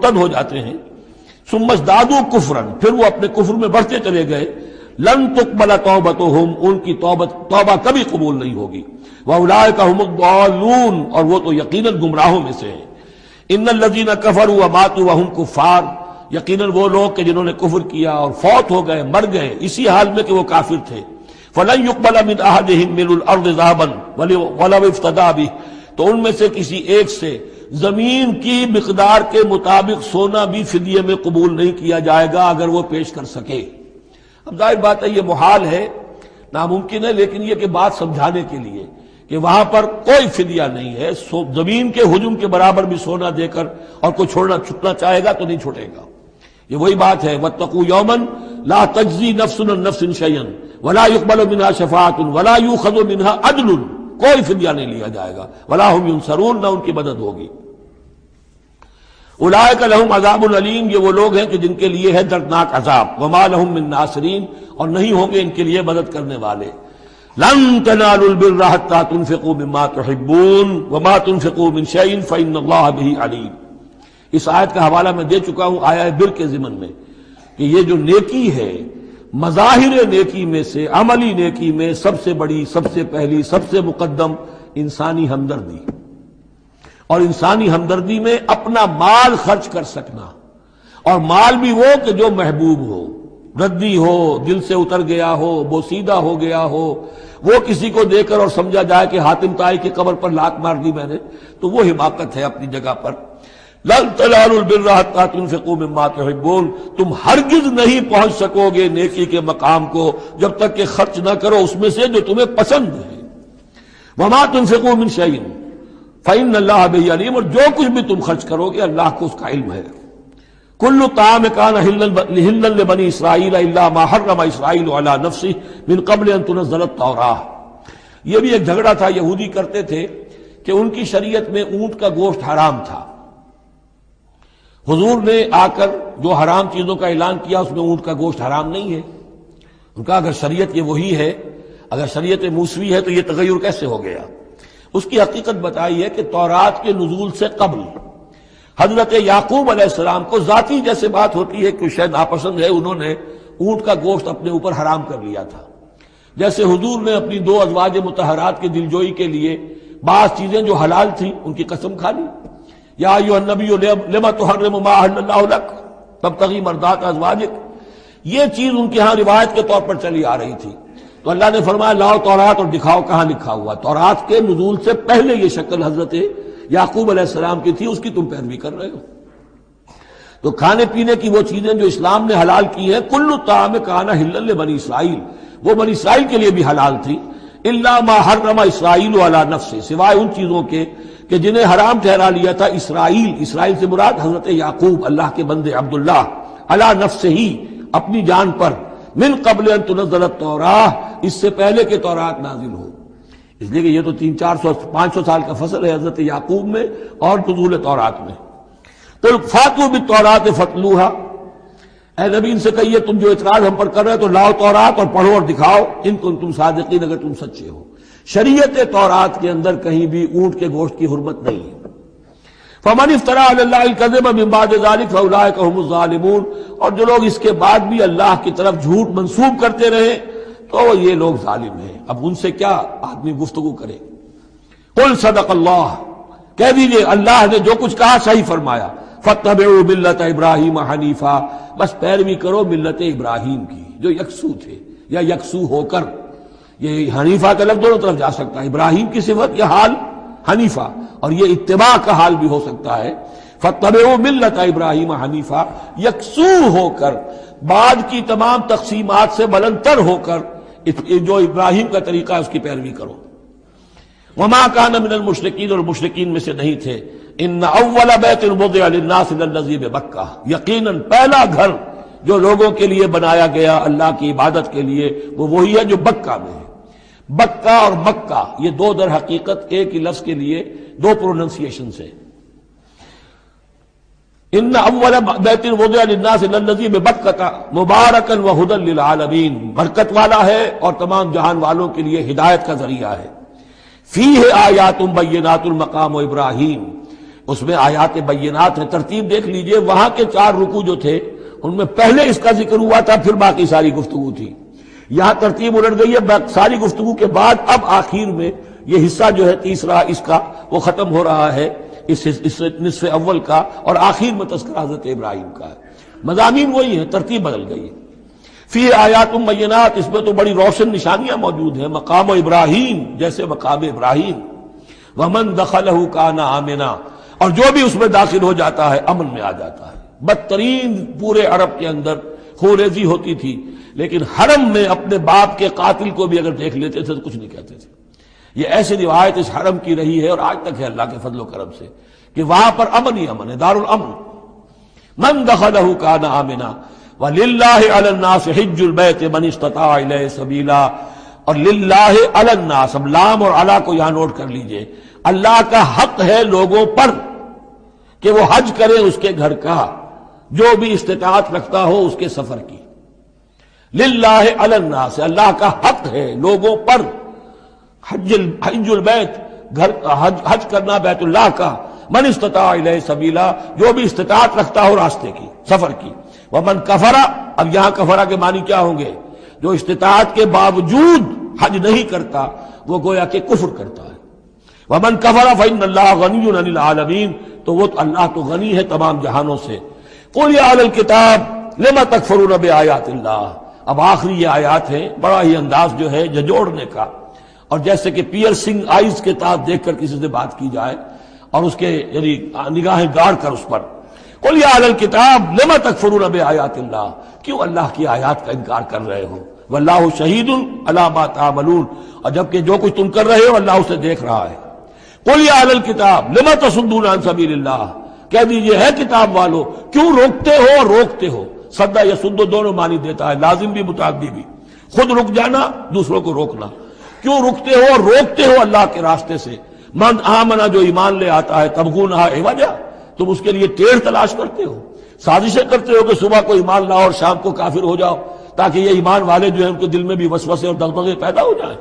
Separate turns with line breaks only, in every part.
مرتد ہو جاتے ہیں، ثم ازدادوا کفرا، پھر وہ اپنے کفر میں بڑھتے چلے گئے، لن تقبل توبتہم، ان کی توبہ کبھی قبول نہیں ہوگی، واولئک هم الضالون، اور وہ تو یقیناً گمراہوں میں سے ہیں۔ ان الذین کفروا وماتوا وهم کفار، یقیناً وہ لوگ کہ جنہوں نے کفر کیا اور فوت ہو گئے، مر گئے اسی حال میں کہ وہ کافر تھے، فلن يقبل من احدهم ملء الارض ذهبا ولو افتدى به، تو ان میں سے کسی ایک سے زمین کی مقدار کے مطابق سونا بھی فدیے میں قبول نہیں کیا جائے گا اگر وہ پیش کر سکے۔ اب ظاہر بات ہے یہ محال ہے، ناممکن ہے، لیکن یہ کہ بات سمجھانے کے لیے کہ وہاں پر کوئی فدیہ نہیں ہے، زمین کے حجم کے برابر بھی سونا دے کر اور کوئی چھوٹنا چاہے گا تو نہیں چھوٹے گا۔ یہ وہی بات ہے، واتقوا یوما لا تجزی نفس عن نفس شیئا ولا يقبل منها شفاعۃ ولا يؤخذ منها عدل، کوئی فدیہ نہیں لیا جائے گا، ولا هم ينصرون، نہ ان کی مدد ہوگی۔ اولئک لهم عذاب علیم، یہ وہ لوگ ہیں کہ جن کے لیے ہے دردناک عذاب، وما لهم من ناصرین، اور نہیں ہوں گے ان کے لیے مدد کرنے والے۔ لن تنالوا البر حتى تنفقوا مما تحبون وما تنفقوا من شيء فإن الله به علیم۔ اس آیت کا حوالہ میں دے چکا ہوں آیہ بر کے ضمن میں کہ یہ جو نیکی ہے، مظاہر نیکی میں سے، عملی نیکی میں سب سے بڑی، سب سے پہلی، سب سے مقدم انسانی ہمدردی، اور انسانی ہمدردی میں اپنا مال خرچ کر سکنا، اور مال بھی وہ کہ جو محبوب ہو، ردی ہو، دل سے اتر گیا ہو، بوسیدہ ہو گیا ہو، وہ کسی کو دے کر اور سمجھا جائے کہ حاتم طائی کی قبر پر لات مار دی میں نے، تو وہ حماقت ہے اپنی جگہ پر۔ لن تنالوا البر حتى تنفقوا مما تحبون، تم ہرگز نہیں پہنچ سکو گے نیکی کے مقام کو جب تک کہ خرچ نہ کرو اس میں سے جو تمہیں پسند ہے۔ وما تنفقوا من شيء فإن الله به علیم، اور جو کچھ بھی تم خرچ کرو گے اللہ کو اس کا علم ہے۔ کل طعام کان حلا لبنی اسرائیل الا ما حرم اسرائیل علی نفسہ من قبل ان تنزل التوراۃ، یہ بھی ایک جھگڑا تھا، یہودی کرتے تھے کہ ان کی شریعت میں اونٹ کا گوشت حرام تھا، حضور نے آ کر جو حرام چیزوں کا اعلان کیا اس میں اونٹ کا گوشت حرام نہیں ہے۔ ان کا اگر شریعت یہ وہی ہے، اگر شریعت موسوی ہے تو یہ تغیر کیسے ہو گیا؟ اس کی حقیقت بتائی ہے کہ تورات کے نزول سے قبل حضرت یعقوب علیہ السلام کو ذاتی جیسے بات ہوتی ہے کہ شاید ناپسند ہے، انہوں نے اونٹ کا گوشت اپنے اوپر حرام کر لیا تھا، جیسے حضور نے اپنی 2 ازواج مطہرات کی دلجوئی کے لیے بعض چیزیں جو حلال تھیں ان کی قسم کھا لی، یا ایھا النبی لما تحرم ما احل اللہ لک تبتغی مرضات ازواجک، یہ چیز ان کے ہاں روایت کے طور پر چلی آ رہی تھی، تو اللہ نے فرمایا لاؤ تورات اور دکھاؤ کہاں لکھا ہوا۔ تورات کے نزول سے پہلے یہ شکل حضرت یعقوب علیہ السلام کی تھی، اس کی تم پیروی کر رہے ہو۔ تو کھانے پینے کی وہ چیزیں جو اسلام نے حلال کی ہیں، کل طعام کان حلا لبنی اسرائیل، وہ بنی اسرائیل کے لیے بھی حلال تھی، الا ما حرم اسرائیل علی نفسہ، سوائے ان چیزوں کے کہ جنہیں حرام ٹھہرا لیا تھا اسرائیل، اسرائیل سے مراد حضرت یعقوب اللہ کے بندے عبداللہ، علی نفسہ ہی، اپنی جان پر، من قبل ان تنزل التوراۃ، اس سے پہلے کہ تورات نازل ہو۔ اس لیے کہ یہ تو 300-400-500 سال کا فصل ہے حضرت یعقوب میں اور نزول تورات میں۔ تو فاتوا بالتوراۃ فاتلوها، اے نبی ان سے کہیے تم جو اعتراض ہم پر کر رہے ہو تو لاؤ تورات اور پڑھو اور دکھاؤ، ان کنتم صادقین، اگر تم سچے ہو۔ شریعت تورات کے اندر کہیں بھی اونٹ کے گوشت کی حرمت نہیں ہے۔ فمن افترى على الله الكذب من بعد ذلك فاولئك هم الظالمون، اور جو لوگ اس کے بعد بھی اللہ کی طرف جھوٹ منسوب کرتے رہے تو یہ لوگ ظالم ہیں۔ اب ان سے کیا آدمی گفتگو کرے؟ قل صدق اللہ، کہہ دیجئے اللہ نے جو کچھ کہا صحیح فرمایا۔ فاتبعوا ملت ابراہیم حنیفا، بس پیروی کرو ملت ابراہیم کی جو یکسو تھے یا یکسو ہو کر، یہ حنیفہ کا لفظ دونوں طرف جا سکتا ہے، ابراہیم کی صفت یا حال حنیفہ، اور یہ اتباع کا حال بھی ہو سکتا ہے۔ فاتبعوا ملت ابراہیم حنیفہ، یکسو ہو کر، بعد کی تمام تقسیمات سے بلندتر ہو کر جو ابراہیم کا طریقہ ہے اس کی پیروی کرو۔ وما کان من المشرکین، اور مشرکین میں سے نہیں تھے۔ ان اول بیت وضع للناس للذی ببکہ، یقیناً پہلا گھر جو لوگوں کے لیے بنایا گیا اللہ کی عبادت کے لیے وہ وہی ہے جو بکہ میں ہے۔ بکہ اور مکہ یہ دو در حقیقت ایک ہی لفظ کے لیے دو پروننسیشن سے۔ ان اول بیت وضع للناس للذی ببکہ مبارکا وہدی للعالمین، برکت والا ہے اور تمام جہان والوں کے لیے ہدایت کا ذریعہ ہے۔ فیہ آیات بینات مقام ابراہیم، اس میں آیات بینات ہیں. ترتیب دیکھ لیجئے, وہاں کے 4 رکوع جو تھے ان میں پہلے اس کا ذکر ہوا تھا, پھر باقی ساری گفتگو تھی. یہاں ترتیب الٹ گئی ہے, ساری گفتگو کے بعد اب آخر میں یہ حصہ جو ہے تیسرا اس کا وہ ختم ہو رہا ہے, اس نصف اول کا, اور آخر میں تذکرہ حضرت ابراہیم کا ہے. مضامین وہی ہیں, ترتیب بدل گئی ہے. فی آیات بینات, اس میں تو بڑی روشن نشانیاں موجود ہیں. مقام ابراہیم, جیسے مقام ابراہیم. ومن دخلہ کان آمنا, اور جو بھی اس میں داخل ہو جاتا ہے امن میں آ جاتا ہے. بدترین پورے عرب کے اندر خوریزی ہوتی تھی, لیکن حرم میں اپنے باپ کے قاتل کو بھی اگر دیکھ لیتے تھے تو کچھ نہیں کہتے تھے. یہ ایسی روایت اس حرم کی رہی ہے اور آج تک ہے اللہ کے فضل و کرم سے, کہ وہاں پر امن ہی امن ہے, دار الامن. من دخلہ کان آمنا وَلِلَّهِ عَلَى النَّاسِ حِجُّ الْبَيْتِ مَنِ اسْتَطَاعَ إِلَيْهِ سَبِيلًا. اور للہ علی الناس, اب لام اور علی کو یہاں نوٹ کر لیجئے. اللہ کا حق ہے لوگوں پر کہ وہ حج کرے اس کے گھر کا, جو بھی استطاعت رکھتا ہو اس کے سفر کی. للہ علی الناس, اللہ کا حق ہے لوگوں پر. حج البیت, گھر حج کرنا بیت اللہ کا. من استطاع الیہ سبیلا, جو بھی استطاعت رکھتا ہو راستے کی, سفر کی. ومن کفر, اب یہاں کفرہ کے معنی کیا ہوں گے؟ جو استطاعت کے باوجود حج نہیں کرتا وہ گویا کہ کفر کرتا ہے. ومن کفر فإن اللہ غنی عن العالمین, تو وہ اللہ تو غنی ہے تمام جہانوں سے. قل یا اہل الکتاب لم تکفرون بآیات اللہ. اب آخری یہ آیات ہے, بڑا ہی انداز جو ہے جھنجھوڑنے کا, اور جیسے کہ پیئرسنگ آئیز کے ساتھ دیکھ کر کسی سے بات کی جائے اور اس کے یعنی نگاہیں گاڑ کر اس پر. قل یا اہل الکتاب لم تکفرون بآیات اللہ, کیوں اللہ کی آیات کا انکار کر رہے ہو؟ واللہ شہید علی ما تعملون, اور جبکہ جو کچھ تم کر رہے ہو اللہ اسے دیکھ رہا ہے. قل یا اہل الکتاب لم تصدون عن سبیل اللہ, کہہ دیجئے ہے کتاب والو کیوں روکتے ہو اور روکتے ہو. صد یا سد دونوں معنی دیتا ہے, لازم بھی متعدی بھی. خود رک جانا, دوسروں کو روکنا. کیوں رکتے ہو اور روکتے ہو اللہ کے راستے سے؟ من آمنا, جو ایمان لے آتا ہے. تبغونہا عوجا, تم اس کے لیے ٹیڑھ تلاش کرتے ہو, سازشیں کرتے ہو کہ صبح کو ایمان لاؤ اور شام کو کافر ہو جاؤ, تاکہ یہ ایمان والے جو ہیں ان کے دل میں بھی وسوسے اور دغدغے پیدا ہو جائیں.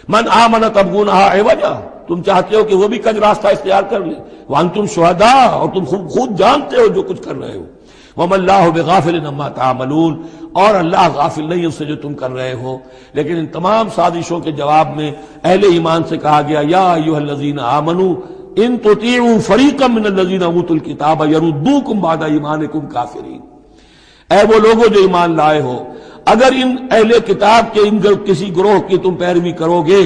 من آمن تبغونہا عوجا, تم چاہتے ہو کہ وہ بھی کج راستہ اختیار کر لیں. وانتم شہداء, اور تم خود جانتے ہو جو کچھ کر رہے ہو. وما اللہ بغافل عما تعملون, اور اللہ غافل نہیں اس سے جو تم کر رہے ہو. لیکن ان تمام سازشوں کے جواب میں اہل ایمان سے کہا گیا یا ایھا الذین آمنوا ان تطیعوا فریقا من الذین اوتوا الکتاب یردوکم بعد ایمانکم کافرین. اے وہ لوگوں جو ایمان لائے ہو, اگر ان اہل کتاب کے ان کسی گروہ کی تم پیروی کرو گے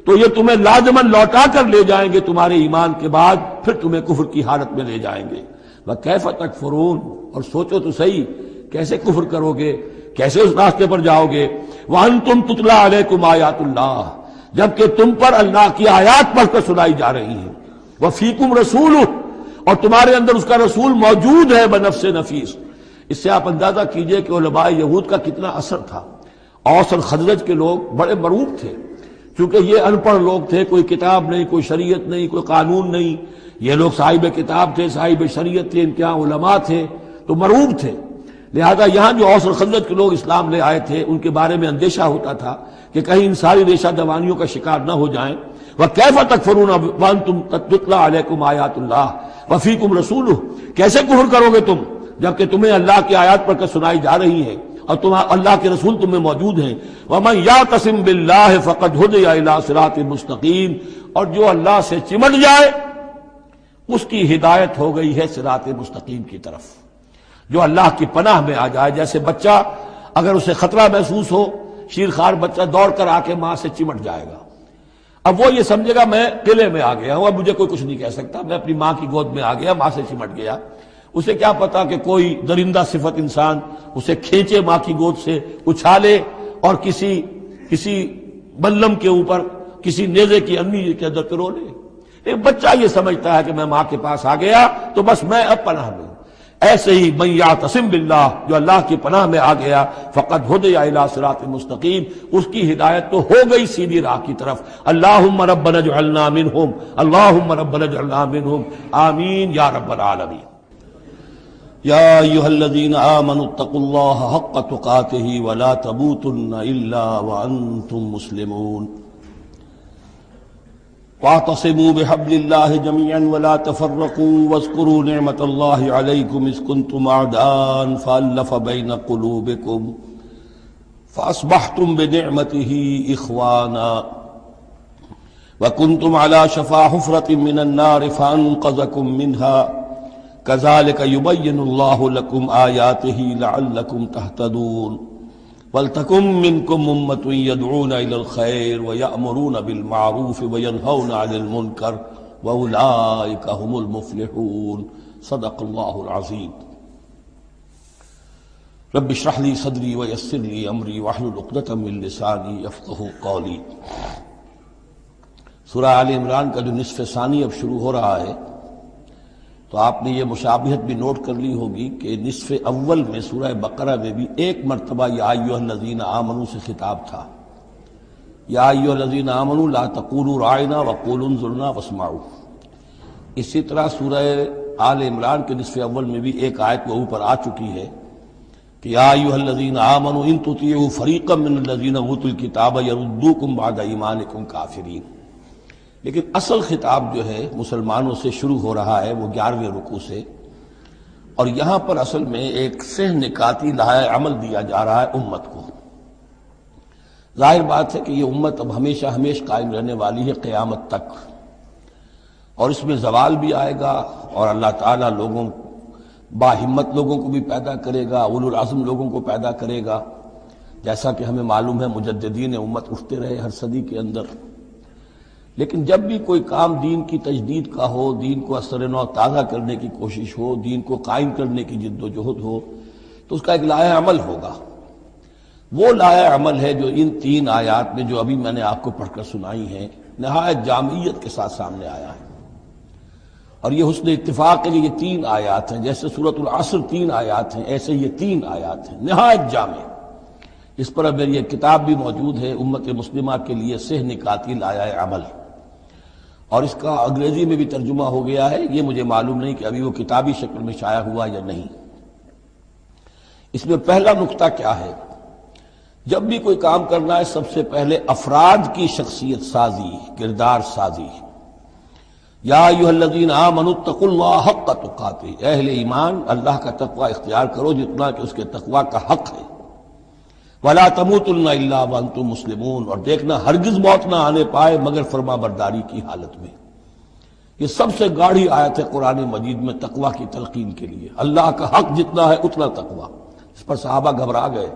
تو یہ تمہیں لازماً لوٹا کر لے جائیں گے تمہارے ایمان کے بعد, پھر تمہیں کفر کی حالت میں لے جائیں گے. وَکَیْفَ تَکْفُرُونَ, اور سوچو تو صحیح کیسے کفر کرو گے, کیسے اس راستے پر جاؤ گے. وَأَنْتُمْ تُتْلَىٰ عَلَيْكُمْ آیَاتُ اللَّهِ, جبکہ تم پر اللہ کی آیات پڑھ کر سنائی جا رہی ہیں. وَفِيكُمْ رَسُولُهُ, اور تمہارے اندر اس کا رسول موجود ہے بنفس نفیس. اس سے آپ اندازہ کیجئے کہ علماء یہود کا کتنا اثر تھا. اوس اور خزرج کے لوگ بڑے مرعوب تھے, چونکہ یہ ان پڑھ لوگ تھے, کوئی کتاب نہیں, کوئی شریعت نہیں, کوئی قانون نہیں. یہ لوگ صاحب کتاب تھے, صاحب شریعت تھے, ان کے یہاں علماء تھے, تو مرعوب تھے. لہذا یہاں جو اوس اور خزرج کے لوگ اسلام لے آئے تھے ان کے بارے میں اندیشہ ہوتا تھا کہ کہیں ان ساری ریشہ دوانیوں کا شکار نہ ہو جائیں. وَكَيْفَ تَكْفُرُونَ وَأَنْتُمْ تُتْلَىٰ عَلَيْكُمْ آیَاتُ اللَّهِ وَفِيكُمْ رَسُولُهُ, کیسے کفر کرو گے تم جبکہ تمہیں اللہ کی آیات پڑھ کر سنائی جا رہی ہیں اور اللہ کے رسول تم میں موجود ہیں. وَمَن يَعْتَصِم بِاللَّهِ فَقَدْ هُدِيَ إِلَىٰ صِرَاطٍ مُسْتَقِيمٍ, اور جو اللہ سے چمٹ جائے اس کی ہدایت ہو گئی ہے صراط مستقیم کی طرف. جو اللہ کی پناہ میں آ جائے, جیسے بچہ اگر اسے خطرہ محسوس ہو, شیرخوار بچہ دوڑ کر آ کے ماں سے چمٹ جائے گا. اب وہ یہ سمجھے گا میں قلعے میں آ گیا ہوں, اب مجھے کوئی کچھ نہیں کہہ سکتا, میں اپنی ماں کی گود میں آ گیا, ماں سے چمٹ گیا. اسے کیا پتا کہ کوئی درندہ صفت انسان اسے کھینچے ماں کی گود سے, اچھالے اور کسی بلم کے اوپر کسی نیزے کی انی کے اندر پرو لے. ایک بچہ یہ سمجھتا ہے کہ میں ماں کے پاس آ گیا تو بس میں اب پناہ میں ہوں. ایسے ہی من یعتصم باللہ, جو اللہ کی پناہ میں آ گیا, فقد ہدی الی صراط مستقیم, اس کی ہدایت تو ہو گئی سیدھی راہ کی طرف. اللہم ربنا اجعلنا منہم, اللہم ربنا اجعلنا منہم, آمین یا رب العالمین. یا ایھا الذین آمنوا اتقوا اللہ حق تقاتہ ولا تموتن الا وانتم مسلمون. واعتصموا بحبل الله جميعا ولا تفرقوا واذكروا نعمة الله عليكم إذ كنتم أعداء فألف بين قلوبكم فأصبحتم بنعمته إخوانا وكنتم على شفا حفرة من النار فأنقذكم منها كذلك يبين الله لكم آياته لعلكم تهتدون وَلْتَكُن مِّنكُمْ أُمَّةٌ يَدْعُونَ إِلَى الْخَيْرِ وَيَأْمُرُونَ بِالْمَعْرُوفِ وَيَنْهَوْنَ عَنِ الْمُنكَرِ وَأُولَٰئِكَ هُمُ الْمُفْلِحُونَ صدق الله العظيم. رب اشرح لي صدري ويسر لي أمري واحلل عقدة من لساني يفقهوا قولي. سورہ آل عمران کا جو نصف ثانی اب شروع ہو رہا ہے تو آپ نے یہ مشابہت بھی نوٹ کر لی ہوگی کہ نصف اول میں سورہ بقرہ میں بھی ایک مرتبہ یا ایھا الذین آمنوا سے خطاب تھا، یا ایھا الذین آمنوا لا تقولوا راعنا وقولوا انظرنا واسمعوا. اسی طرح سورہ آل عمران کے نصف اول میں بھی ایک آیت وہ اوپر آ چکی ہے کہ یا ایھا الذین آمنوا ان تطیعوا فریقا من الذین اوتوا الکتاب یردوکم بعد ایمانکم کافرین. لیکن اصل خطاب جو ہے مسلمانوں سے شروع ہو رہا ہے وہ 11ویں رکوع سے، اور یہاں پر اصل میں ایک سہ نکاتی لائحہ عمل دیا جا رہا ہے امت کو. ظاہر بات ہے کہ یہ امت اب ہمیشہ قائم رہنے والی ہے قیامت تک، اور اس میں زوال بھی آئے گا، اور اللہ تعالیٰ لوگوں باہمت لوگوں کو بھی پیدا کرے گا، اولو العزم لوگوں کو پیدا کرے گا، جیسا کہ ہمیں معلوم ہے مجددین امت اٹھتے رہے ہر صدی کے اندر. لیکن جب بھی کوئی کام دین کی تجدید کا ہو، دین کو اثر نو تازہ کرنے کی کوشش ہو، دین کو قائم کرنے کی جد و جہد ہو، تو اس کا ایک لائحہ عمل ہوگا. وہ لائحہ عمل ہے جو ان 3 آیات میں جو ابھی میں نے آپ کو پڑھ کر سنائی ہیں نہایت جامعیت کے ساتھ سامنے آیا ہے. اور یہ حسن اتفاق ہے کہ یہ 3 آیات ہیں، جیسے سورۃ العصر 3 آیات ہیں، ایسے یہ 3 آیات ہیں نہایت جامع. اس پر اب میری ایک کتاب بھی موجود ہے امت مسلمہ کے لیے سہ نکاتی لائحہ عمل، اور اس کا انگریزی میں بھی ترجمہ ہو گیا ہے. یہ مجھے معلوم نہیں کہ ابھی وہ کتابی شکل میں شائع ہوا یا نہیں. اس میں پہلا نقطہ کیا ہے؟ جب بھی کوئی کام کرنا ہے سب سے پہلے افراد کی شخصیت سازی، کردار سازی. یا ایھا الذین آمنوا اتقوا اللہ حق تقاتہ، اہل ایمان اللہ کا تقوی اختیار کرو جتنا کہ اس کے تقوی کا حق ہے. وَلَا تَمُوتُنَّ إِلَّا وَأَنْتُم مُّسْلِمُونَ، اور دیکھنا ہرگز موت نہ آنے پائے مگر فرما برداری کی حالت میں. یہ سب سے گاڑھی آیت ہے قرآن مجید میں تقوی کی تلقین کے لیے. اللہ کا حق جتنا ہے اتنا تقوی. اس پر صحابہ گھبرا گئے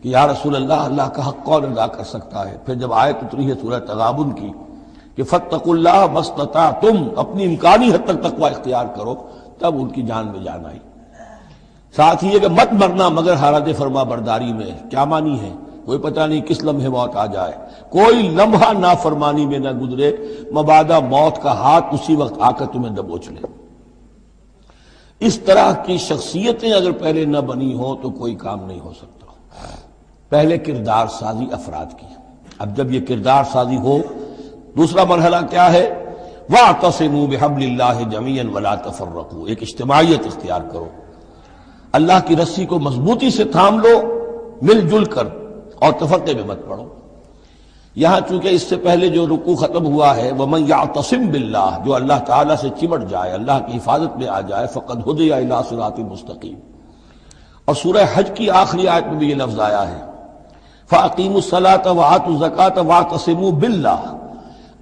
کہ یا رسول اللہ کا حق کون ادا کر سکتا ہے؟ پھر جب آیت اتری ہے سورہ تغابن کی کہ فاتقوا اللہ ما استطعتم، اپنی امکانی حد تک تقوی اختیار کرو، تب ان کی جان میں جان آئی. ساتھ ہی یہ کہ مت مرنا مگر حالت فرما برداری میں. کیا معنی ہے؟ کوئی پتہ نہیں کس لمحے موت آ جائے، کوئی لمحہ نافرمانی میں نہ گزرے مبادا موت کا ہاتھ اسی وقت آ کر تمہیں دبوچ لے. اس طرح کی شخصیتیں اگر پہلے نہ بنی ہوں تو کوئی کام نہیں ہو سکتا. پہلے کردار سازی افراد کی. اب جب یہ کردار سازی ہو، دوسرا مرحلہ کیا ہے؟ وَاعْتَصِمُوا بِحَبْلِ اللَّهِ جَمِيعًا وَلَا تَفَرَّقُوا. ایک اجتماعیت اختیار کرو، اللہ کی رسی کو مضبوطی سے تھام لو مل جل کر، اور تفرقے میں مت پڑو. یہاں چونکہ اس سے پہلے جو رکوع ختم ہوا ہے وَمَن يَعْتَصِم بِاللَّهِ، جو اللہ تعالیٰ سے چمٹ جائے، اللہ کی حفاظت میں آ جائے، فَقَدْ هُدِیَ إِلَىٰ صِرَاطٍ مُسْتَقِيمٍ. اور سورہ حج کی آخری آیت میں بھی یہ لفظ آیا ہے فَأَقِیمُوا الصَّلَاةَ وَآتُوا الزَّکَاةَ وَاعْتَصِمُوا بِاللَّهِ.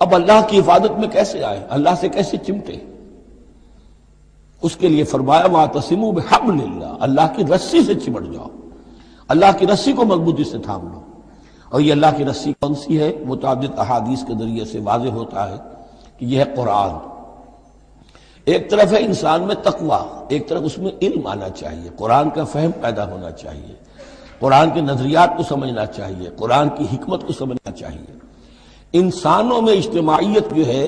اب اللہ کی حفاظت میں کیسے آئے، اللہ سے کیسے چمٹے؟ اس کے لیے فرمایا وَاعْتَصِمُوا بِحَبْلِ اللَّهِ، اللہ کی رسی سے چمٹ جاؤ، اللہ کی رسی کو مضبوطی سے تھام لو. اور یہ اللہ کی رسی کون سی ہے؟ متعدد احادیث کے ذریعے سے واضح ہوتا ہے کہ یہ ہے قرآن. ایک طرف ہے انسان میں تقوی، ایک طرف اس میں علم آنا چاہیے، قرآن کا فہم پیدا ہونا چاہیے، قرآن کے نظریات کو سمجھنا چاہیے، قرآن کی حکمت کو سمجھنا چاہیے. انسانوں میں اجتماعیت جو ہے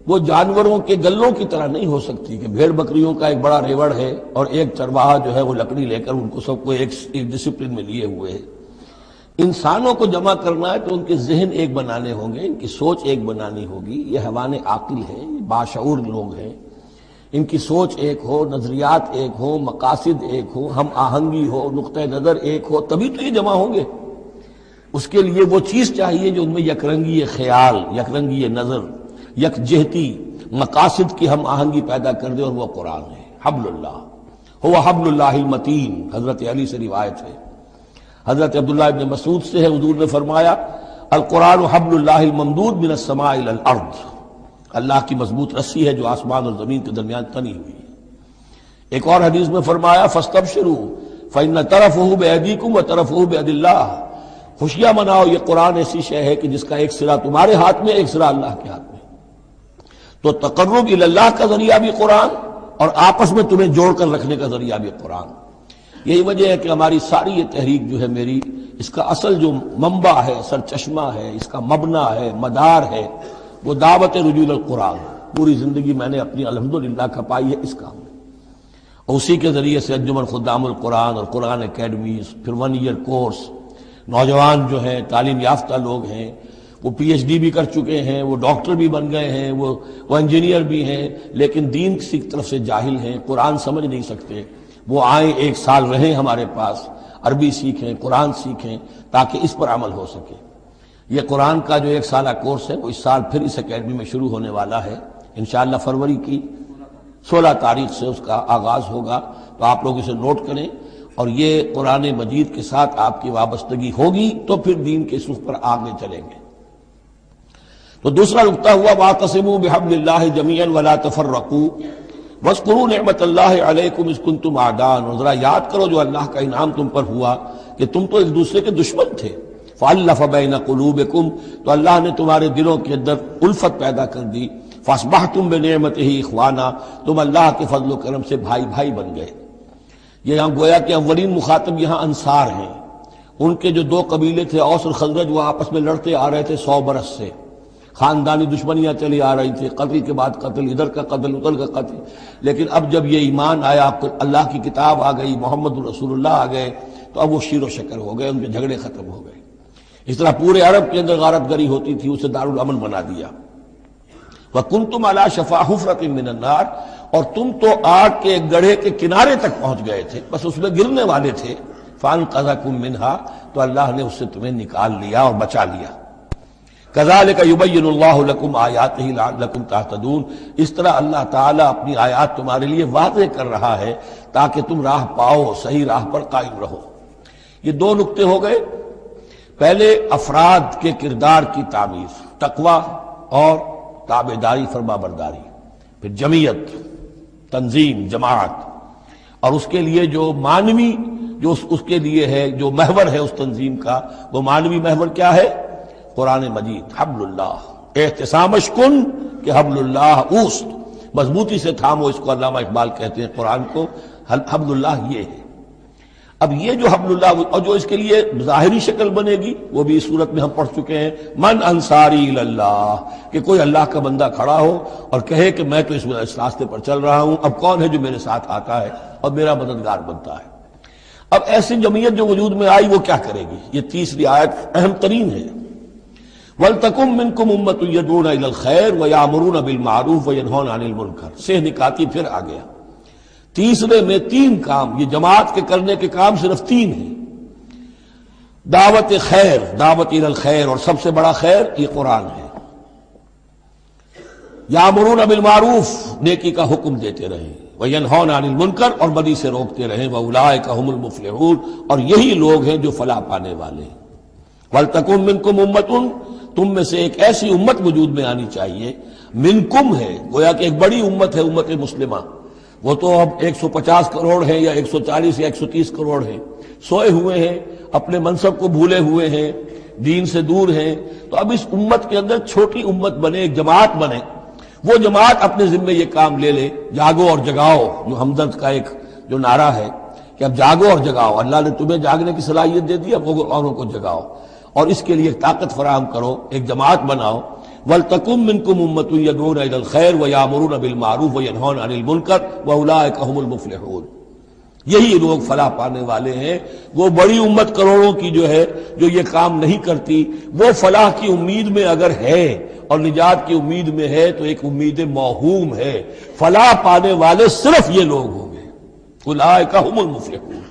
وہ جانوروں کے گلوں کی طرح نہیں ہو سکتی کہ بھیڑ بکریوں کا ایک بڑا ریوڑ ہے اور ایک چرواہا جو ہے وہ لکڑی لے کر ان کو سب کو ایک ڈسپلن میں لیے ہوئے ہے. انسانوں کو جمع کرنا ہے تو ان کے ذہن ایک بنانے ہوں گے، ان کی سوچ ایک بنانی ہوگی. یہ حیوان عاقل ہیں، یہ باشعور لوگ ہیں، ان کی سوچ ایک ہو، نظریات ایک ہو، مقاصد ایک ہو، ہم آہنگی ہو، نقطہ نظر ایک ہو، تبھی تو یہ جمع ہوں گے. اس کے لیے وہ چیز چاہیے جو ان میں یکرنگی خیال، یکرنگی نظر، یکجہتی مقاصد کی ہم آہنگی پیدا کر دے، اور وہ قرآن ہے۔ حبل اللہ ہوا حبل اللہ المتین، حضرت علی سے روایت ہے۔ حضرت عبداللہ ابن مسعود سے ہے، حضور نے فرمایا القرآن حبل اللہ الممدود من السماء الی الارض، اللہ کی مضبوط رسی ہے جو آسمان اور زمین کے درمیان تنی ہوئی ہے۔ ایک اور حدیث میں فرمایا فاستبشروا فإن طرفه بأيديكم وطرفه بيد اللہ، خوشیاں مناؤ، یہ قرآن ایسی شے ہے کہ جس کا ایک سرا تمہارے ہاتھ میں، ایک سرا اللہ کے ہاتھ میں۔ تو تقرب الی اللہ کا ذریعہ بھی قرآن، اور آپس میں تمہیں جوڑ کر رکھنے کا ذریعہ بھی قرآن۔ یہی وجہ ہے کہ ہماری ساری یہ تحریک جو ہے میری، اس کا اصل جو منبع ہے، سر چشمہ ہے، اس کا مبنی ہے، مدار ہے، وہ دعوت رجوع القرآن۔ پوری زندگی میں نے اپنی الحمدللہ کھپائی ہے اس کام میں، اور اسی کے ذریعے سے انجمن خدام القرآن اور قرآن اکیڈمیز، پھر 1 ایئر کورس، نوجوان جو ہیں تعلیم یافتہ لوگ ہیں، وہ پی ایچ ڈی بھی کر چکے ہیں، وہ ڈاکٹر بھی بن گئے ہیں، وہ انجینئر بھی ہیں، لیکن دین کی طرف سے جاہل ہیں، قرآن سمجھ نہیں سکتے۔ وہ آئیں، 1 سال رہیں ہمارے پاس، عربی سیکھیں، قرآن سیکھیں، تاکہ اس پر عمل ہو سکے۔ یہ قرآن کا جو 1 سالہ کورس ہے وہ اس سال پھر اس اکیڈمی میں شروع ہونے والا ہے، انشاءاللہ فروری کی 16 تاریخ سے اس کا آغاز ہوگا، تو آپ لوگ اسے نوٹ کریں، اور یہ قرآن مجید کے ساتھ آپ کی وابستگی ہوگی تو پھر دین کے سوکھ پر آگے چلیں گے۔ تو دوسرا نقطہ ہوا واعتصموا بحبل اللہ جميعا ولا تفرقوا واذکروا نعمت اللہ علیکم اذ کنتم اعداء، اور ذرا یاد کرو جو اللہ کا انعام تم پر ہوا کہ تم تو ایک دوسرے کے دشمن تھے، فالف بین قلوبکم، تو اللہ نے تمہارے دلوں کے اندر الفت پیدا کر دی، فاصبحتم بنعمتہ اخوانا، تم اللہ کے فضل و کرم سے بھائی بھائی بن گئے۔ یہ یہاں گویا کہ اولین مخاطب یہاں انصار ہیں، ان کے جو 2 قبیلے تھے اوس اور خزرج، وہ آپس میں لڑتے آ رہے تھے 100 برس سے، خاندانی دشمنیاں چلی آ رہی تھی، قتل کے بعد قتل، ادھر کا قتل ادھر کا قتل، لیکن اب جب یہ ایمان آیا، اللہ کی کتاب آ گئی، محمد رسول اللہ آ گئے، تو اب وہ شیر و شکر ہو گئے، ان کے جھگڑے ختم ہو گئے۔ اس طرح پورے عرب کے اندر غارت گری ہوتی تھی، اسے دارالامن بنا دیا۔ وَكُنْتُمْ عَلَىٰ شَفَا حُفْرَةٍ مِّنَ النَّارِ، اور تم تو آگ کے ایک گڑھے کے کنارے تک پہنچ گئے تھے، بس اس میں گرنے والے تھے، فَأَنْقَذَكُم مِّنْهَا، تو اللہ نے اس سے تمہیں نکال لیا اور بچا لیا۔ كَذَلِكَ يُبَيِّنُ اللَّهُ لَكُمْ آيَاتِهِ لَعَلَّكُمْ تَهْتَدُونَ، اس طرح اللہ تعالیٰ اپنی آیات تمہارے لیے واضح کر رہا ہے تاکہ تم راہ پاؤ، صحیح راہ پر قائم رہو۔ یہ 2 نقطے ہو گئے، پہلے افراد کے کردار کی تعمیر، تقوی اور تابعداری، فرما برداری، پھر جمعیت، تنظیم، جماعت، اور اس کے لیے جو معنوی، جو اس کے لیے ہے، جو محور ہے اس تنظیم کا، وہ معنوی محور کیا ہے؟ قرآن مجید، حبل اللہ، احتسامش کن کہ حبل اللہ اوست، مضبوطی سے تھامو، اس کو علامہ اقبال کہتے ہیں قرآن کو، حبل اللہ یہ ہے۔ اب یہ جو حبل اللہ، اور جو اس کے لیے ظاہری شکل بنے گی، وہ بھی اس صورت میں ہم پڑھ چکے ہیں، من انصاری اللہ، کہ کوئی اللہ کا بندہ کھڑا ہو اور کہے کہ میں تو اس راستے پر چل رہا ہوں، اب کون ہے جو میرے ساتھ آتا ہے اور میرا مددگار بنتا ہے۔ اب ایسی جمعیت جو وجود میں آئی وہ کیا کرے گی؟ یہ تیسری آیت اہم ترین ہے۔ وَلْتَكُن مِّنكُمْ أُمَّةٌ يَدْعُونَ إِلَى الْخَيْرِ وَيَأْمُرُونَ بِالْمَعْرُوفِ وَيَنْهَوْنَ عَنِ الْمُنكَرِ، سے نکاتی پھر آ گیا۔ تیسرے میں 3 کام، یہ جماعت کے کرنے کے کام صرف 3 ہیں، دعوت خیر، دعوت الی الخیر، اور سب سے بڑا خیر یہ قرآن ہے۔ یامرون بالمعروف، نیکی کا حکم دیتے رہیں، وینہون عن المنکر، اور بدی سے روکتے رہیں، واولئک هم المفلحون، اور یہی لوگ ہیں جو فلاح پانے والے ہیں۔ ولتکن منکم امۃ، تم میں سے ایک ایسی امت وجود میں آنی چاہیے، منکم ہے، گویا کہ ایک بڑی امت ہے، امت مسلمہ، وہ تو اب 150 کروڑ ہیں یا 140 یا 130 کروڑ ہیں، سوئے ہوئے ہیں، اپنے منصب کو بھولے ہوئے ہیں، دین سے دور ہیں، تو اب اس امت کے اندر چھوٹی امت بنے، ایک جماعت بنے، وہ جماعت اپنے ذمے یہ کام لے لے، جاگو اور جگاؤ، جو ہمدرد کا ایک جو نعرہ ہے کہ اب جاگو اور جگاؤ، اللہ نے تمہیں جاگنے کی صلاحیت دے دی، اب اوروں کو جگاؤ، اور اس کے لیے طاقت فراہم کرو، ایک جماعت بناؤ۔ وَلْتَكُن مِّنكُمْ أُمَّةٌ يَدْعُونَ إِلَى الْخَيْرِ وَيَأْمُرُونَ بِالْمَعْرُوفِ وَيَنْهَوْنَ عَنِ الْمُنكَرِ وَأُولَٰئِكَ هُمُ الْمُفْلِحُونَ، یہی لوگ فلاح پانے والے ہیں۔ وہ بڑی امت کروڑوں کی جو ہے، جو یہ کام نہیں کرتی، وہ فلاح کی امید میں اگر ہے اور نجات کی امید میں ہے تو ایک امید موہوم ہے، فلاح پانے والے صرف یہ لوگ ہوں گے، اولئک هم المفلحون۔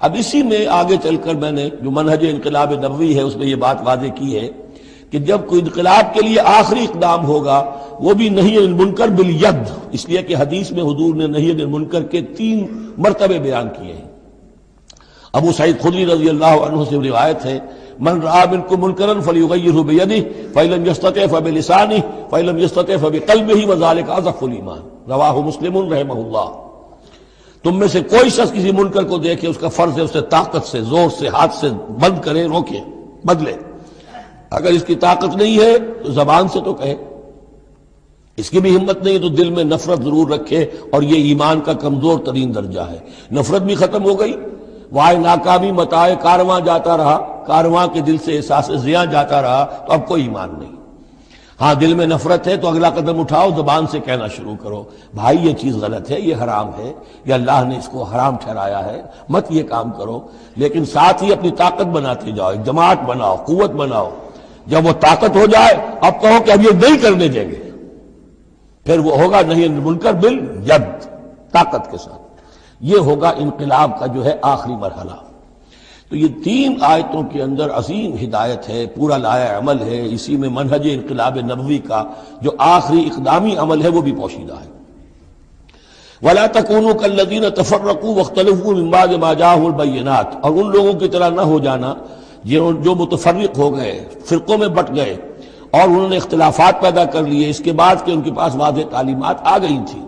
اب اسی میں آگے چل کر میں نے جو منہج انقلاب نبوی ہے اس میں یہ بات واضح کی ہے کہ جب کوئی انقلاب کے لیے آخری اقدام ہوگا وہ بھی نہی عن المنکر بالید، اس لیے کہ حدیث میں حضور نے نہی عن المنکر کے 3 مرتبے بیان کیے ہیں۔ ابو سعید خدری رضی اللہ عنہ سے روایت ہے، من رآ منکم منکرا فلیغیرہ بیدہ فإن لم یستطع فبلسانہ فإن لم یستطع فبقلبہ وذلک اضعف الایمان، رواہ مسلم رحمہ اللہ۔ تم میں سے کوئی شخص کسی منکر کو دیکھے، اس کا فرض ہے اسے طاقت سے، زور سے، ہاتھ سے بند کرے، روکے، بدلے۔ اگر اس کی طاقت نہیں ہے تو زبان سے تو کہے، اس کی بھی ہمت نہیں تو دل میں نفرت ضرور رکھے، اور یہ ایمان کا کمزور ترین درجہ ہے۔ نفرت بھی ختم ہو گئی، وائے ناکامی متائے کارواں جاتا رہا، کارواں کے دل سے احساس زیاں جاتا رہا، تو اب کوئی ایمان نہیں۔ ہاں دل میں نفرت ہے تو اگلا قدم اٹھاؤ، زبان سے کہنا شروع کرو، بھائی یہ چیز غلط ہے، یہ حرام ہے، یہ اللہ نے اس کو حرام ٹھہرایا ہے، مت یہ کام کرو۔ لیکن ساتھ ہی اپنی طاقت بناتے جاؤ، ایک جماعت بناؤ، قوت بناؤ۔ جب وہ طاقت ہو جائے اب کہو کہ اب یہ نہیں کرنے دیں گے، پھر وہ ہوگا نہی عن المنکر بالید، طاقت کے ساتھ۔ یہ ہوگا انقلاب کا جو ہے آخری مرحلہ۔ تو یہ 3 آیتوں کے اندر عظیم ہدایت ہے، پورا لایا عمل ہے، اسی میں منہج انقلاب نبوی کا جو آخری اقدامی عمل ہے وہ بھی پوشیدہ ہے۔ وَلَا تَكُونُوا كَالَّذِينَ تَفَرَّقُوا وَاخْتَلَفُوا مِن بَعْدِ مَا جَاءَهُمُ الْبَيِّنَاتُ، اور ان لوگوں کی طرح نہ ہو جانا جو متفرق ہو گئے، فرقوں میں بٹ گئے، اور انہوں نے اختلافات پیدا کر لیے اس کے بعد کہ ان کے پاس واضح تعلیمات آ گئی تھیں۔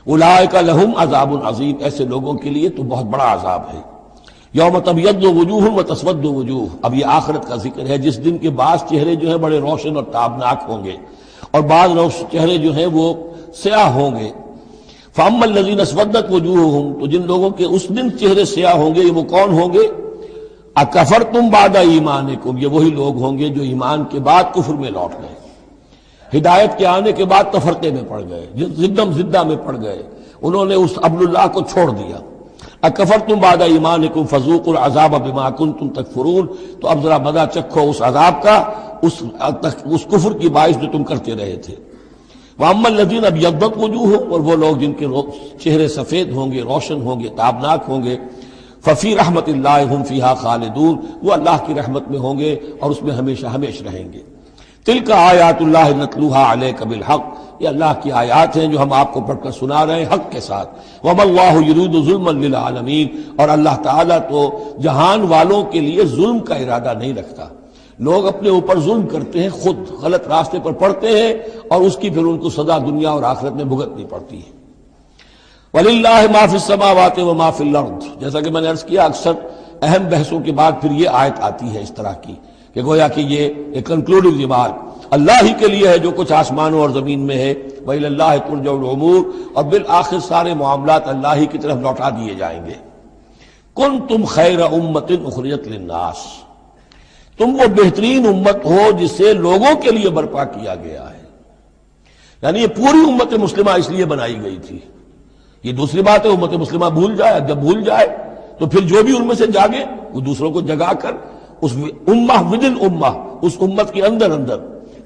اولئک لہم عذاب عظیم، ایسے لوگوں کے لیے تو بہت بڑا عذاب ہے۔ یوم تبیض وجوہ وتسود وجوہ، اب یہ آخرت کا ذکر ہے، جس دن کے بعض چہرے جو ہیں بڑے روشن اور تابناک ہوں گے، اور بعض چہرے جو ہیں وہ سیاہ ہوں گے۔ فاما الذین اسودت وجوہہم، تو جن لوگوں کے اس دن چہرے سیاہ ہوں گے، یہ وہ کون ہوں گے؟ اکفرتم بعد ایمانکم، یہ وہی لوگ ہوں گے جو ایمان کے بعد کفر میں لوٹ گئے، ہدایت کے آنے کے بعد تفرقے میں پڑ گئے، زدم زدہ میں پڑ گئے، انہوں نے اس عبد اللہ کو چھوڑ دیا۔ اکفرتم بعد ایمانکم فذوقوا العذاب بما کنتم تکفرون، تو اب ذرا مزہ چکھو اس عذاب کا، اس کفر کی باعث جو تم کرتے رہے تھے۔ واما الذین ابیضت وجوہہم، اور وہ لوگ جن کے چہرے سفید ہوں گے، روشن ہوں گے، تابناک ہوں گے، ففی رحمت اللہ ہم فیہا خالدون، وہ اللہ کی رحمت میں ہوں گے اور اس میں ہمیشہ ہمیشہ رہیں گے۔ تلک آیات اللہ نتلوہا علیک بالحق، یہ اللہ کی آیات ہیں جو ہم آپ کو پڑھ کر سنا رہے ہیں حق کے ساتھ۔ وما اللہ یرید ظلما للعالمین، اور اللہ تعالیٰ تو جہان والوں کے لیے ظلم کا ارادہ نہیں رکھتا۔ لوگ اپنے اوپر ظلم کرتے ہیں، خود غلط راستے پر پڑتے ہیں، اور اس کی پھر ان کو سزا دنیا اور آخرت میں بھگتنی پڑتی ہے۔ وَلِلَّهِ مَا فِي السَّمَاوَاتِ وَمَا فِي الْأَرْضِ، جیسا کہ میں نے عرض کیا اکثر اہم بحثوں کے بعد پھر یہ آیت آتی ہے اس طرح کی کہ گویا کہ یہ ایک کنکلوڈنگ ریمارک، اللہ ہی کے لیے ہے جو کچھ آسمانوں اور زمین میں ہے، وَإِلَى اللَّهِ تُرْجَعُ الْأُمُورُ، اور بالآخر سارے معاملات اللہ ہی کی طرف لوٹا دیے جائیں گے۔ كُنتُمْ خَيْرَ أُمَّةٍ أُخْرِجَتْ لِلنَّاسِ، تم وہ بہترین امت ہو جسے لوگوں کے لیے برپا کیا گیا ہے، یعنی یہ پوری امت مسلمہ اس لیے بنائی گئی تھی۔ یہ دوسری بات ہے امت مسلمہ بھول جائے، جب بھول جائے تو پھر جو بھی ان میں سے جاگے وہ دوسروں کو جگا کر اس امہ ودن امہ، اس امت کے اندر اندر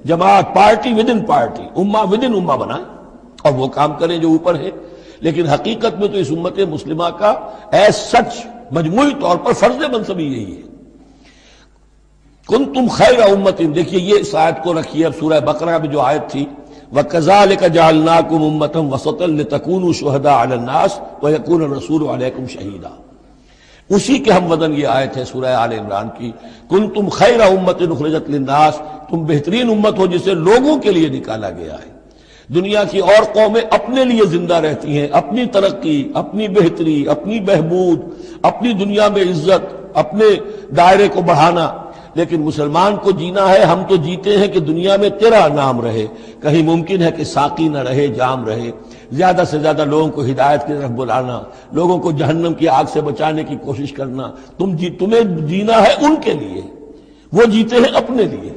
جماعت، پارٹی ودن پارٹی، امہ ودن امہ بنائیں اور وہ کام کریں جو اوپر ہے۔ لیکن حقیقت میں تو اس امت مسلمہ کا ایز سچ مجموعی طور پر فرض منصبی یہی ہے۔ کنتم خیر امت، دیکھیے یہ اس آیت کو رکھیے، اب سورہ بقرہ میں جو آیت تھی وَكَذَلِكَ جَعَلْنَاكُمْ أُمَّةً وَسَطًا لِتَكُونُوا شُهَدَاءَ عَلَى النَّاسِ وَيَكُونَ الرَّسُولُ عَلَيْكُمْ شَهِيدًا، اسی کے ہم وزن یہ آیت ہے سورہ آل عمران کی، کنتم خیر امت اخرجت للناس، تم بہترین امت ہو جسے لوگوں کے لیے نکالا گیا ہے۔ دنیا کی اور قومیں اپنے لیے زندہ رہتی ہیں، اپنی ترقی، اپنی بہتری، اپنی بہبود، اپنی دنیا میں عزت، اپنے دائرے کو بڑھانا، لیکن مسلمان کو جینا ہے، ہم تو جیتے ہیں کہ دنیا میں تیرا نام رہے، کہیں ممکن ہے کہ ساقی نہ رہے، جام رہے، زیادہ سے زیادہ لوگوں کو ہدایت کی طرف بلانا، لوگوں کو جہنم کی آگ سے بچانے کی کوشش کرنا۔ تمہیں جینا ہے ان کے لیے، وہ جیتے ہیں اپنے لیے۔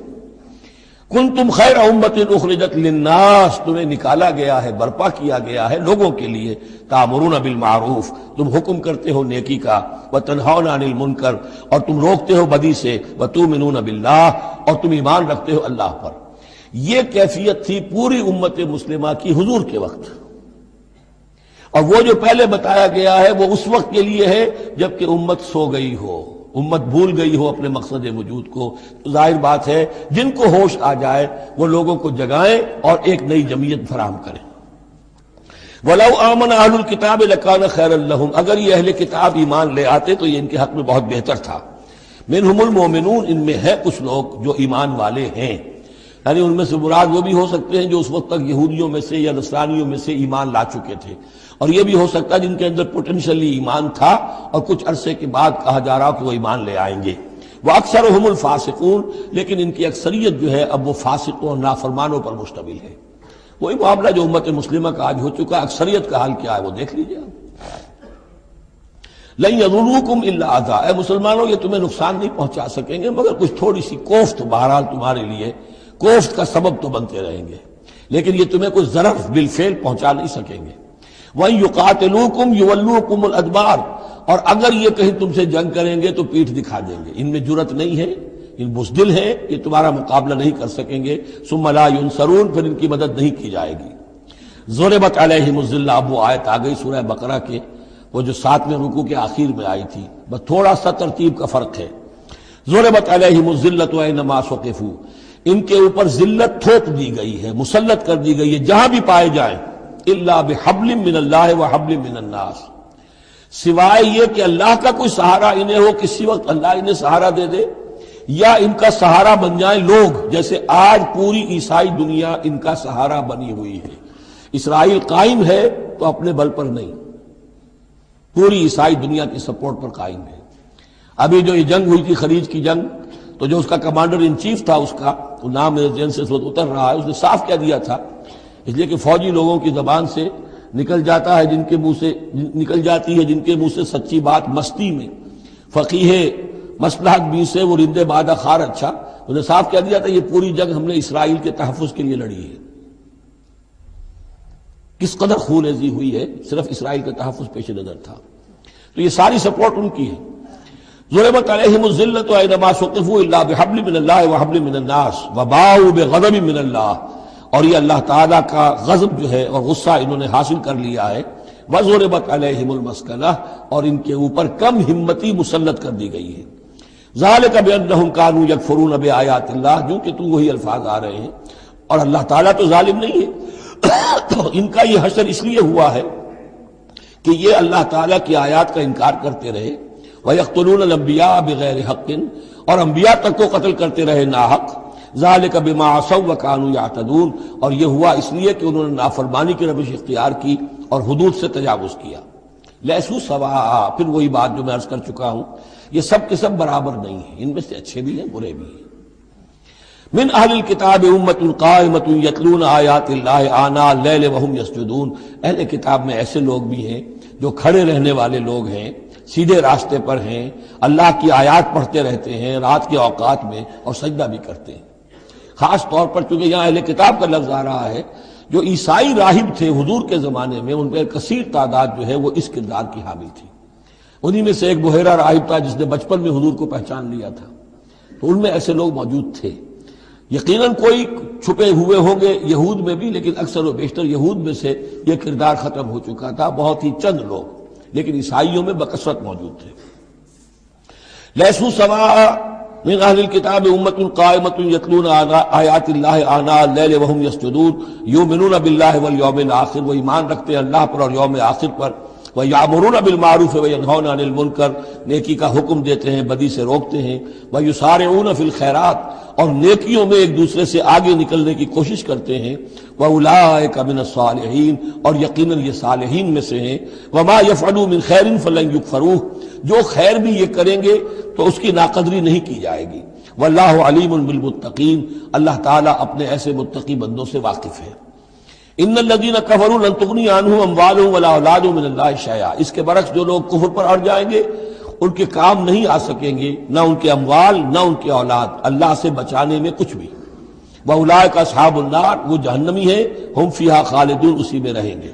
کنتم خیر امت اخرجت للناس، تمہیں نکالا گیا ہے، برپا کیا گیا ہے لوگوں کے لیے۔ تامرون بالمعروف، تم حکم کرتے ہو نیکی کا، وتنہون عن المنکر، اور تم روکتے ہو بدی سے، وتؤمنون باللہ، اور تم ایمان رکھتے ہو اللہ پر۔ یہ کیفیت تھی پوری امت مسلمہ کی حضور کے وقت، اور وہ جو پہلے بتایا گیا ہے وہ اس وقت کے لیے ہے جب کہ امت سو گئی ہو، امت بھول گئی ہو اپنے مقصد وجود کو، تو ظاہر بات ہے جن کو ہوش آ جائے وہ لوگوں کو جگائیں اور ایک نئی جمعیت فراہم کریں۔ وَلَوْ آمَنَ أَهْلُ الْكِتَابِ لَكَانَ خَيْرًا لَهُمْ، اگر یہ اہل کتاب ایمان لے آتے تو یہ ان کے حق میں بہت بہتر تھا۔ مِنْهُمُ الْمُؤْمِنُونَ، ان میں ہے کچھ لوگ جو ایمان والے ہیں، یعنی ان میں سے مراد وہ بھی ہو سکتے ہیں جو اس وقت تک یہودیوں میں سے یا نصرانیوں میں سے ایمان لا چکے تھے، اور یہ بھی ہو سکتا ہے جن کے اندر پوٹینشلی ایمان تھا اور کچھ عرصے کے بعد کہا جا رہا کہ وہ ایمان لے آئیں گے۔ وَأَكْثَرُهُمُ الْفَاسِقُونَ، لیکن ان کی اکثریت جو ہے اب وہ فاسقوں اور نافرمانوں پر مشتمل ہے۔ وہی معاملہ جو امت مسلمہ کا آج ہو چکا، اکثریت کا حال کیا ہے وہ دیکھ لیجیے آپ۔ لَن يَضُرُّوكُمْ إِلَّا أَذًى، اے مسلمانوں یہ تمہیں نقصان نہیں پہنچا سکیں گے مگر کچھ تھوڑی سی کوفت، بہرحال تمہارے لیے کوفت کا سبب تو بنتے رہیں گے، لیکن یہ تمہیں کوئی ضرر بالفعل پہنچا نہیں سکیں گے۔ وَإِن يُقَاتِلُوكُمْ يُوَلُّوكُمُ الْأَدْبَارَ، اور اگر یہ کہیں تم سے جنگ کریں گے تو پیٹھ دکھا دیں گے، ان میں جرأت نہیں ہے، ان بزدل ہیں، یہ تمہارا مقابلہ نہیں کر سکیں گے۔ ثم لا ينصرون، پھر ان کی مدد نہیں کی جائے گی۔ ضربت علیہم الذلہ، اب وہ آیت آ گئی سورہ بقرہ کے وہ جو 7ویں رکوع کے آخر میں آئی تھی، بس تھوڑا سا ترتیب کا فرق ہے۔ ضربت علیہم الذلۃ اینما ثقفوا، ان کے اوپر ذلت تھوپ دی گئی ہے، مسلط کر دی گئی ہے جہاں بھی پائے جائیں، الا بحبل من اللہ وحبل من الناس، سوائے یہ کہ اللہ کا کوئی سہارا انہیں ہو، کسی وقت اللہ انہیں سہارا دے دے، یا ان کا سہارا بن جائیں لوگ، جیسے آج پوری عیسائی دنیا ان کا سہارا بنی ہوئی ہے۔ اسرائیل قائم ہے تو اپنے بل پر نہیں، پوری عیسائی دنیا کی سپورٹ پر قائم ہے۔ ابھی جو یہ جنگ ہوئی تھی خلیج کی جنگ، تو جو اس کا کمانڈر ان چیف تھا، اس کا نام میرے ذہن سے اس وقت اتر رہا ہے، اس نے صاف کہہ دیا تھا، اس لیے کہ فوجی لوگوں کی زبان سے نکل جاتا ہے جن کے منہ سے نکل جاتی ہے جن کے منہ سے سچی بات مستی میں، فقیہ مصلحت بھی سے وہ رندے بادہ خار اچھا، اس نے صاف کہہ دیا تھا یہ پوری جنگ ہم نے اسرائیل کے تحفظ کے لیے لڑی ہے۔ کس قدر خون ریزی ہوئی ہے، صرف اسرائیل کا تحفظ پیش نظر تھا، تو یہ ساری سپورٹ ان کی ہے۔ ضربت علیہم الذلۃ اینما ثقفوا الا بحبل من اللہ وحبل من الناس وباؤوا بغضب من اللہ، اور یہ اللہ تعالیٰ کا غضب جو ہے اور غصہ انہوں نے حاصل کر لیا ہے۔ وضربت علیہم المسکنہ، اور ان کے اوپر کم ہمتی مسلط کر دی گئی ہے۔ ذالک بانہم کانوا یکفرون بآیات اللہ، جو کہ تو وہی الفاظ آ رہے ہیں، اور اللہ تعالیٰ تو ظالم نہیں ہے، تو ان کا یہ حشر اس لیے ہوا ہے کہ یہ اللہ تعالیٰ کی آیات کا انکار کرتے رہے، وَيَقْتُلُونَ الْأَنْبِيَاءَ بِغَيْرِ حَقٍّ، اور انبیاء تک کو قتل کرتے رہے ناحق۔ ذَلِكَ بِمَا عَصَوْا وَكَانُوا يَعْتَدُونَ، اور یہ ہوا اس لیے کہ انہوں نے نافرمانی کی روش اختیار کی اور حدود سے تجاوز کیا۔ لیسوا سواء، پھر وہی بات جو میں عرض کر چکا ہوں، یہ سب کے سب برابر نہیں ہیں، ان میں سے اچھے بھی ہیں برے بھی ہیں۔ من اہل الکتاب امۃ قائمۃ یتلون آیات اللہ آناء اللیل وہم یسجدون، اہل کتاب میں ایسے لوگ بھی ہیں جو کھڑے رہنے والے لوگ ہیں، سیدھے راستے پر ہیں، اللہ کی آیات پڑھتے رہتے ہیں رات کے اوقات میں اور سجدہ بھی کرتے ہیں۔ خاص طور پر چونکہ یہاں اہل کتاب کا لفظ آ رہا ہے، جو عیسائی راہب تھے حضور کے زمانے میں، ان پہ کثیر تعداد جو ہے وہ اس کردار کی حامل تھی۔ انہی میں سے ایک بحیرہ راہب تھا جس نے بچپن میں حضور کو پہچان لیا تھا، تو ان میں ایسے لوگ موجود تھے۔ یقیناً کوئی چھپے ہوئے ہوں گے یہود میں بھی، لیکن اکثر و بیشتر یہود میں سے یہ کردار ختم ہو چکا تھا، بہت ہی چند لوگ، لیکن عیسائیوں میں بکثرت موجود تھے۔ لیسوا سواء من اہل الکتاب امۃ قائمۃ یتلون آیات اللہ آناء اللیل وہم یسجدون یؤمنون باللہ والیوم الآخر، وہ ایمان رکھتے ہیں اللہ پر اور یوم آخر پر۔ وَيَأْمُرُونَ بِالْمَعْرُوفِ وَيَنْهَوْنَ عَنِ الْمُنْكَرِ، نیکی کا حکم دیتے ہیں بدی سے روکتے ہیں۔ وَيُسَارِعُونَ فِي الْخَيْرَاتِ، اور نیکیوں میں ایک دوسرے سے آگے نکلنے کی کوشش کرتے ہیں۔ وَأُولَٰئِكَ مِنَ الصَّالِحِينَ، اور یقیناً یہ صالحین میں سے ہیں۔ وَمَا يَفْعَلُوا مِنْ خَيْرٍ فَلَنْ يُكْفَرُوهُ، جو خیر بھی یہ کریں گے تو اس کی ناقدری نہیں کی جائے گی۔ وَاللَّهُ عَلِيمٌ بِالْمُتَّقِينَ، اللہ تعالیٰ اپنے ایسے متقی بندوں سے واقف ہے۔ ان الذین کفروا لن تغنی عنہم اموالہم ولا اولادہم من اللہ شیئا، اس کے برعکس جو لوگ کفر پر اڑ جائیں گے ان کے کام نہیں آ سکیں گے، نہ ان کے اموال نہ ان کے اولاد، اللہ سے بچانے میں کچھ بھی۔ واولئک اصحاب النار، وہ جہنمی ہیں، ہم فیہا خالدون، اسی میں رہیں گے۔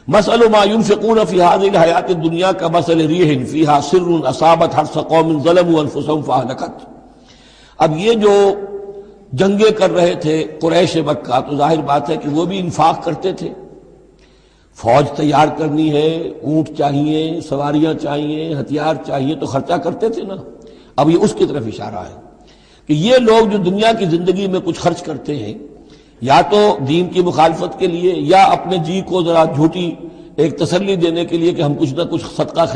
مثل ما ينفقون في هذه الحیات الدنیا کمثل ریح فیہا سر اصابت حرث قوم ظلموا انفسهم فاہلکت۔ اب یہ جو جنگیں کر رہے تھے قریش مکہ، تو ظاہر بات ہے کہ وہ بھی انفاق کرتے تھے، فوج تیار کرنی ہے، اونٹ چاہیے، سواریاں چاہیے، ہتھیار چاہیے، تو خرچہ کرتے تھے نا۔ اب یہ اس کی طرف اشارہ ہے کہ یہ لوگ جو دنیا کی زندگی میں کچھ خرچ کرتے ہیں، یا تو دین کی مخالفت کے لیے، یا اپنے جی کو ذرا جھوٹی ایک تسلی دینے کے لیے کہ ہم کچھ نہ کچھ صدقہ